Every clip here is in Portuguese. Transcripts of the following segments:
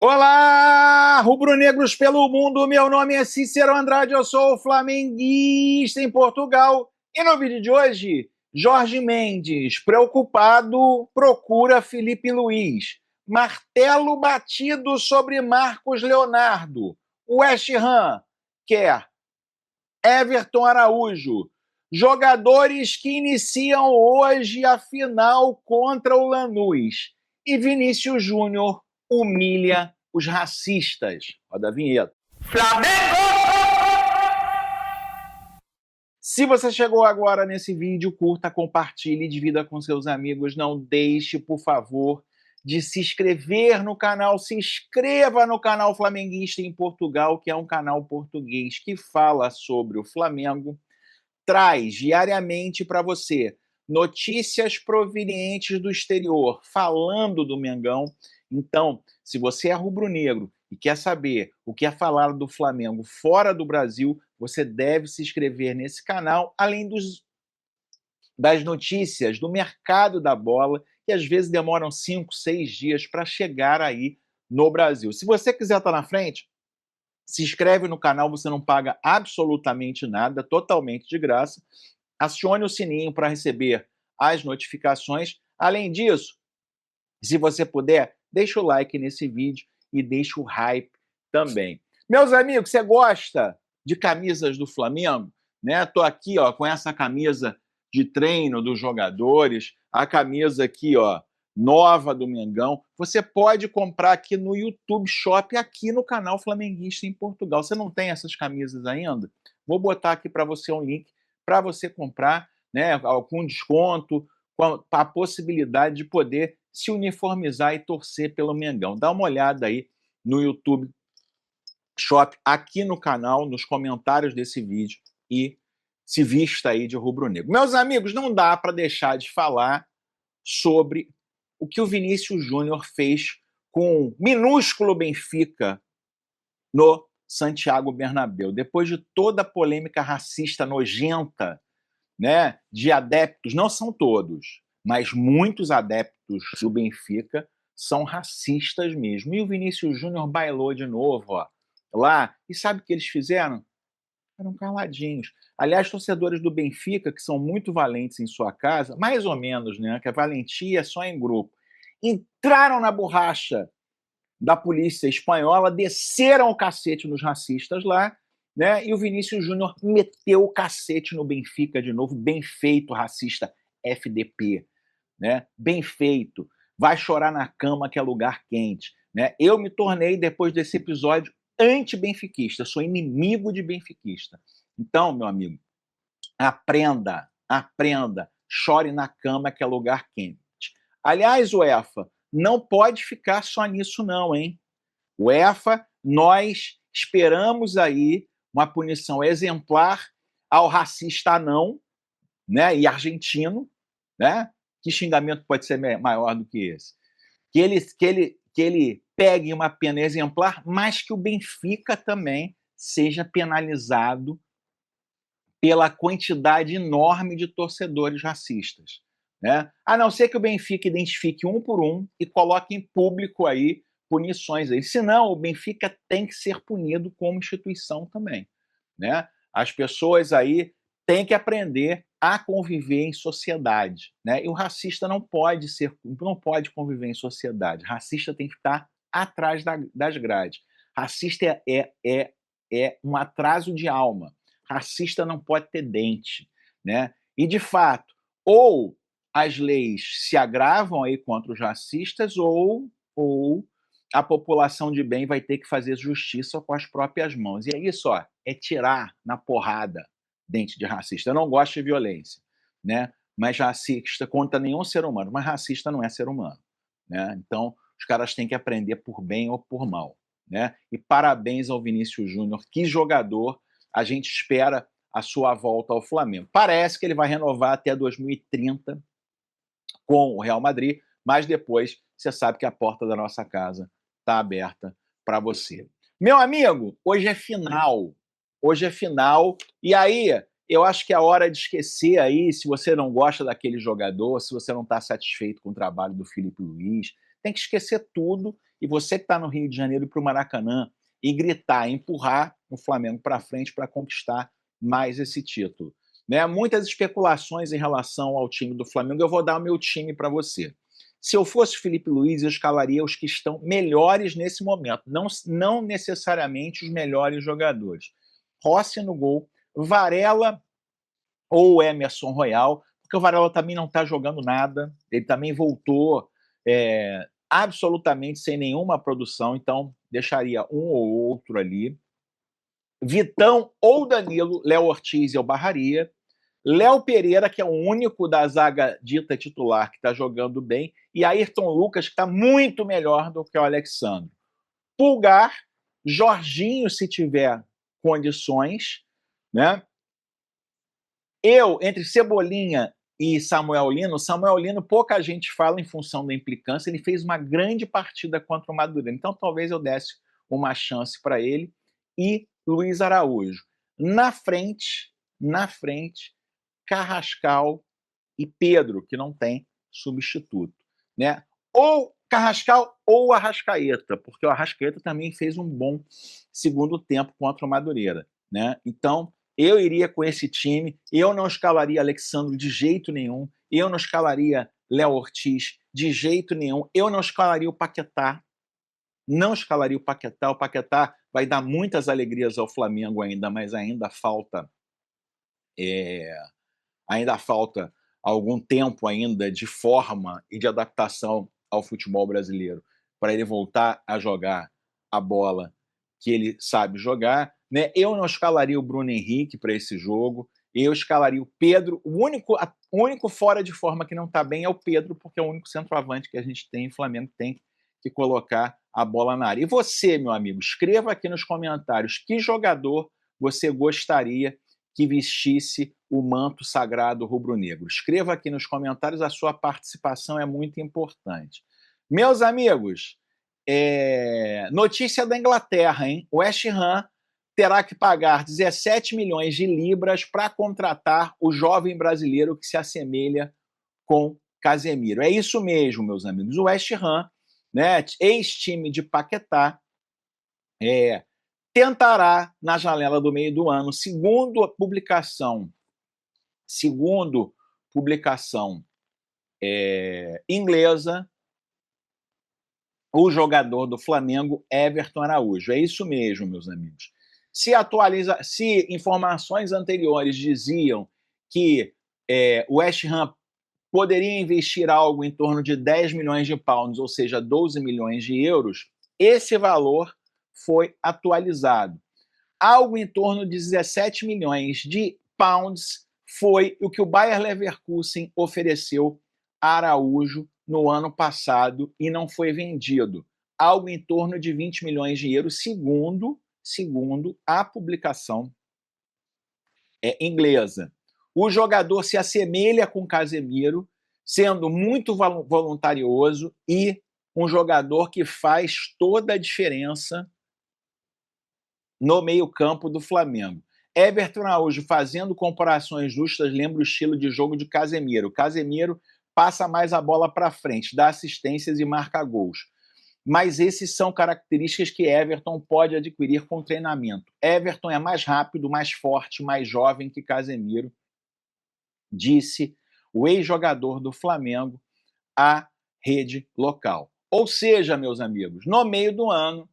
Olá, rubro-negros pelo mundo, meu nome é Cícero Andrade, eu sou flamenguista em Portugal. E no vídeo de hoje, Jorge Mendes, preocupado, procura Felipe Luiz. Martelo batido sobre Marcos Leonardo. O West Ham quer Everton Araújo. Jogadores que iniciam hoje a final contra o Lanús. E Vinícius Júnior humilha os racistas. Roda a vinheta. Flamengo! Se você chegou agora nesse vídeo, curta, compartilhe, divida com seus amigos. Não deixe, por favor, de se inscrever no canal. Se inscreva no canal Flamenguista em Portugal, que é um canal português que fala sobre o Flamengo. Traz diariamente para você notícias provenientes do exterior, falando do Mengão. Então, se você é rubro-negro e quer saber o que é falado do Flamengo fora do Brasil, você deve se inscrever nesse canal, além das notícias do mercado da bola, que às vezes demoram 5, 6 dias para chegar aí no Brasil. Se você quiser estar na frente, se inscreve no canal, você não paga absolutamente nada, totalmente de graça. Acione o sininho para receber as notificações. Além disso, se você puder, deixa o like nesse vídeo e deixa o hype também. Meus amigos, você gosta de camisas do Flamengo? Né? Tô aqui, ó, com essa camisa de treino dos jogadores, a camisa aqui, ó, nova do Mengão. Você pode comprar aqui no YouTube Shop, aqui no canal Flamenguista em Portugal. Você não tem essas camisas ainda? Vou botar aqui para você um link para você comprar, né, com desconto, com a possibilidade de poder se uniformizar e torcer pelo Mengão. Dá uma olhada aí no YouTube Shop, aqui no canal, nos comentários desse vídeo, e se vista aí de rubro-negro. Meus amigos, não dá para deixar de falar sobre o que o Vinícius Júnior fez com o minúsculo Benfica no Santiago Bernabéu. Depois de toda a polêmica racista nojenta, né, de adeptos, não são todos, mas muitos adeptos do Benfica são racistas mesmo. E o Vinícius Júnior bailou de novo, ó, lá. E sabe o que eles fizeram? Eram caladinhos. Aliás, torcedores do Benfica, que são muito valentes em sua casa, mais ou menos, né? Que a valentia é só em grupo, entraram na borracha da polícia espanhola, desceram o cacete nos racistas lá, né? E o Vinícius Júnior meteu o cacete no Benfica de novo. Bem feito, racista FDP, né? Bem feito. Vai chorar na cama que é lugar quente, né? Eu me tornei, depois desse episódio, anti-benfiquista. Sou inimigo de benfiquista. Então, meu amigo, aprenda, aprenda. Chore na cama que é lugar quente. Aliás, UEFA, não pode ficar só nisso não, hein? UEFA, nós esperamos aí uma punição exemplar ao racista anão, né, e argentino, né? Que xingamento pode ser maior do que esse? Que ele pegue uma pena exemplar, mas que o Benfica também seja penalizado pela quantidade enorme de torcedores racistas, né? A não ser que o Benfica identifique um por um e coloque em público aí punições aí. Senão, o Benfica tem que ser punido como instituição também, né? As pessoas aí têm que aprender a conviver em sociedade, né? E o racista não pode conviver em sociedade. Racista tem que estar atrás das grades. Racista é um atraso de alma. Racista não pode ter dente, né? E de fato, ou as leis se agravam aí contra os racistas, ou a população de bem vai ter que fazer justiça com as próprias mãos. E é isso, ó, é tirar na porrada dente de racista. Eu não gosto de violência, né? Mas racista contra nenhum ser humano. Mas racista não é ser humano, né? Então, os caras têm que aprender por bem ou por mal, né? E parabéns ao Vinícius Júnior, que jogador. A gente espera a sua volta ao Flamengo. Parece que ele vai renovar até 2030 com o Real Madrid, mas depois você sabe que a porta da nossa casa está aberta para você. Meu amigo, hoje é final. Hoje é final. E aí, eu acho que é hora de esquecer aí, se você não gosta daquele jogador, se você não está satisfeito com o trabalho do Felipe Luiz, tem que esquecer tudo e você que está no Rio de Janeiro ir para o Maracanã e gritar, empurrar o Flamengo para frente para conquistar mais esse título. Né? Muitas especulações em relação ao time do Flamengo. Eu vou dar o meu time para você. Se eu fosse Felipe Luiz, eu escalaria os que estão melhores nesse momento, não necessariamente os melhores jogadores. Rossi no gol, Varela ou Emerson Royal, porque o Varela também não está jogando nada, ele também voltou absolutamente sem nenhuma produção, então deixaria um ou outro ali. Vitão ou Danilo, Léo Ortiz eu barraria. Léo Pereira, que é o único da zaga dita titular que está jogando bem, e Ayrton Lucas, que está muito melhor do que o Alexandre. Pulgar, Jorginho, se tiver condições, né? Eu, entre Cebolinha e Samuel Lino, pouca gente fala em função da implicância, ele fez uma grande partida contra o Madureira, então talvez eu desse uma chance para ele, e Luiz Araújo. Na frente, Carrascal e Pedro, que não tem substituto, né? Ou Carrascal ou Arrascaeta, porque o Arrascaeta também fez um bom segundo tempo contra o Madureira, né? Então, eu iria com esse time, eu não escalaria Alexandre de jeito nenhum, eu não escalaria Léo Ortiz de jeito nenhum, eu não escalaria o Paquetá, o Paquetá vai dar muitas alegrias ao Flamengo ainda, mas ainda falta algum tempo ainda de forma e de adaptação ao futebol brasileiro para ele voltar a jogar a bola que ele sabe jogar, né? Eu não escalaria o Bruno Henrique para esse jogo, eu escalaria o Pedro, o único fora de forma que não está bem é o Pedro, porque é o único centroavante que a gente tem, o Flamengo tem que colocar a bola na área. E você, meu amigo, escreva aqui nos comentários que jogador você gostaria que vestisse o manto sagrado rubro-negro. Escreva aqui nos comentários, a sua participação é muito importante. Meus amigos, notícia da Inglaterra, hein? O West Ham terá que pagar 17 milhões de libras para contratar o jovem brasileiro que se assemelha com Casemiro. É isso mesmo, meus amigos. O West Ham, né, ex-time de Paquetá, tentará, na janela do meio do ano, segundo publicação inglesa, o jogador do Flamengo, Everton Araújo. É isso mesmo, meus amigos. Se informações anteriores diziam que o West Ham poderia investir algo em torno de 10 milhões de pounds, ou seja, 12 milhões de euros, esse valor foi atualizado. Algo em torno de 17 milhões de pounds foi o que o Bayer Leverkusen ofereceu a Araújo no ano passado e não foi vendido. Algo em torno de 20 milhões de euros, segundo a publicação inglesa. O jogador se assemelha com Casemiro, sendo muito voluntarioso e um jogador que faz toda a diferença no meio-campo do Flamengo. Everton Araújo, fazendo comparações justas, lembra o estilo de jogo de Casemiro. Casemiro passa mais a bola para frente, dá assistências e marca gols. Mas esses são características que Everton pode adquirir com treinamento. Everton é mais rápido, mais forte, mais jovem que Casemiro, disse o ex-jogador do Flamengo à rede local. Ou seja, meus amigos, no meio do ano,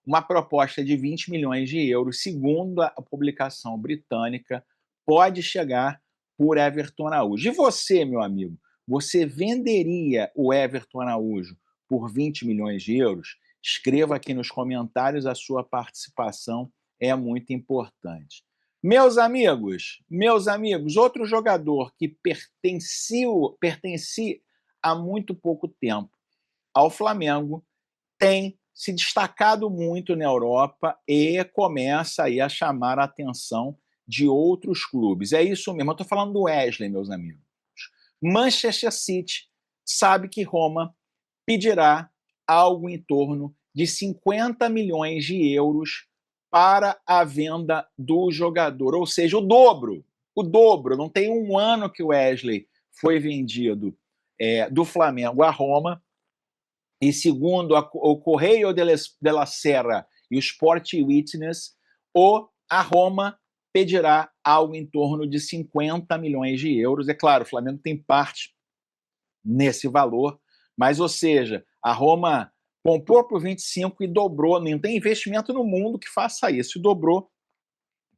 uma proposta de 20 milhões de euros, segundo a publicação britânica, pode chegar por Everton Araújo. E você, meu amigo, você venderia o Everton Araújo por 20 milhões de euros? Escreva aqui nos comentários, a sua participação é muito importante. Meus amigos, outro jogador que pertencia há muito pouco tempo ao Flamengo tem se destacado muito na Europa e começa aí a chamar a atenção de outros clubes. É isso mesmo, eu estou falando do Wesley, meus amigos. Manchester City sabe que Roma pedirá algo em torno de 50 milhões de euros para a venda do jogador, ou seja, o dobro. Não tem um ano que o Wesley foi vendido do Flamengo a Roma E segundo o Correio della Sera e o Sport Witness, a Roma pedirá algo em torno de 50 milhões de euros. É claro, o Flamengo tem parte nesse valor, mas, ou seja, a Roma comprou por 25 e dobrou, não tem investimento no mundo que faça isso, e dobrou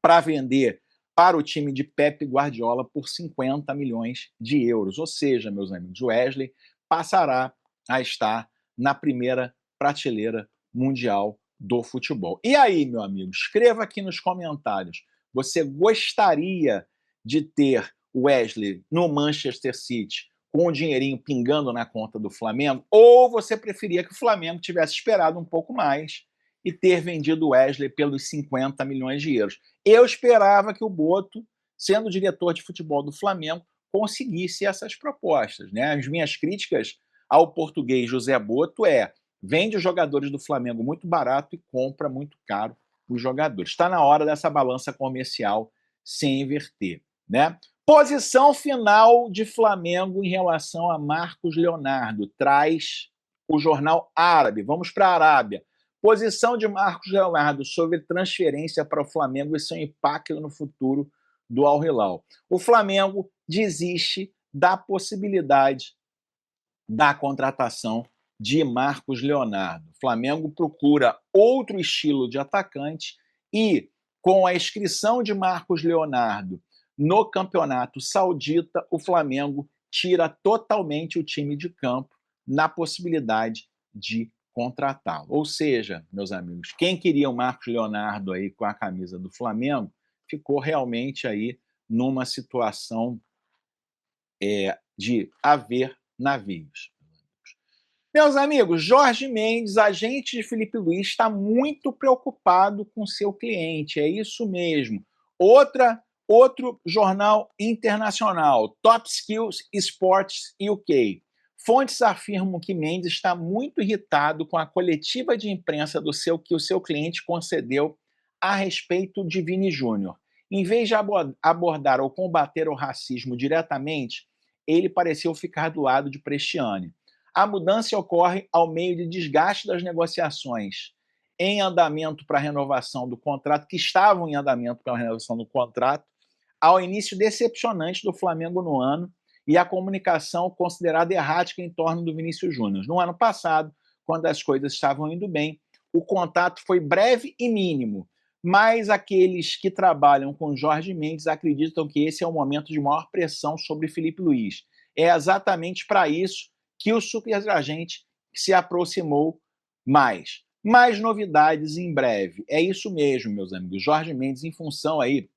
para vender para o time de Pep Guardiola por 50 milhões de euros. Ou seja, meus amigos, o Wesley passará a estar na primeira prateleira mundial do futebol. E aí, meu amigo, escreva aqui nos comentários. Você gostaria de ter o Wesley no Manchester City com o dinheirinho pingando na conta do Flamengo? Ou você preferia que o Flamengo tivesse esperado um pouco mais e ter vendido o Wesley pelos 50 milhões de euros? Eu esperava que o Boto, sendo diretor de futebol do Flamengo, conseguisse essas propostas, né? As minhas críticas ao português José Boto vende os jogadores do Flamengo muito barato e compra muito caro os jogadores. Está na hora dessa balança comercial se inverter, né? Posição final de Flamengo em relação a Marcos Leonardo, traz o jornal árabe. Vamos para a Arábia. Posição de Marcos Leonardo sobre transferência para o Flamengo e seu impacto no futuro do Al Hilal. O Flamengo desiste da possibilidade da contratação de Marcos Leonardo. O Flamengo procura outro estilo de atacante e, com a inscrição de Marcos Leonardo no Campeonato Saudita, o Flamengo tira totalmente o time de campo na possibilidade de contratá-lo. Ou seja, meus amigos, quem queria o Marcos Leonardo aí com a camisa do Flamengo ficou realmente aí numa situação de haver navios. Meus amigos, Jorge Mendes, agente de Felipe Luiz, está muito preocupado com seu cliente, é isso mesmo. Outro jornal internacional, Top Skills Sports UK. Fontes afirmam que Mendes está muito irritado com a coletiva de imprensa que o seu cliente concedeu a respeito de Vini Júnior. Em vez de abordar ou combater o racismo diretamente, ele pareceu ficar do lado de Prestiani. A mudança ocorre ao meio de desgaste das negociações em andamento para a renovação do contrato, que estavam em andamento para a renovação do contrato, ao início decepcionante do Flamengo no ano e a comunicação considerada errática em torno do Vinícius Júnior. No ano passado, quando as coisas estavam indo bem, o contato foi breve e mínimo, mas aqueles que trabalham com Jorge Mendes acreditam que esse é o momento de maior pressão sobre Felipe Luiz. É exatamente para isso que o superagente se aproximou mais. Mais novidades em breve. É isso mesmo, meus amigos. Jorge Mendes, em função aí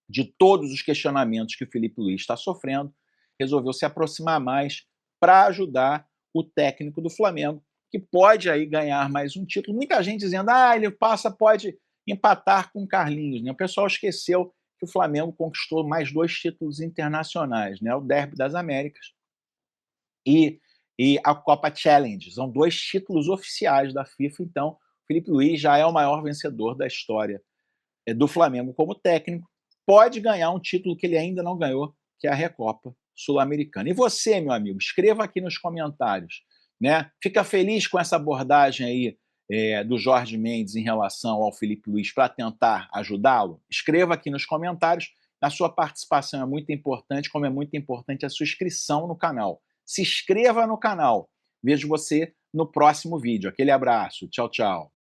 de todos os questionamentos que o Felipe Luiz está sofrendo, resolveu se aproximar mais para ajudar o técnico do Flamengo, que pode aí ganhar mais um título. Muita gente dizendo, ele pode empatar com o Carlinhos, né? O pessoal esqueceu que o Flamengo conquistou mais 2 títulos internacionais, né? O Derby das Américas e a Copa Challenge. São 2 títulos oficiais da FIFA, então o Felipe Luiz já é o maior vencedor da história do Flamengo como técnico, pode ganhar um título que ele ainda não ganhou, que é a Recopa Sul-Americana. E você, meu amigo, escreva aqui nos comentários, né? Fica feliz com essa abordagem aí do Jorge Mendes em relação ao Felipe Luiz para tentar ajudá-lo? Escreva aqui nos comentários. A sua participação é muito importante, como é muito importante a sua inscrição no canal. Se inscreva no canal. Vejo você no próximo vídeo. Aquele abraço. Tchau, tchau.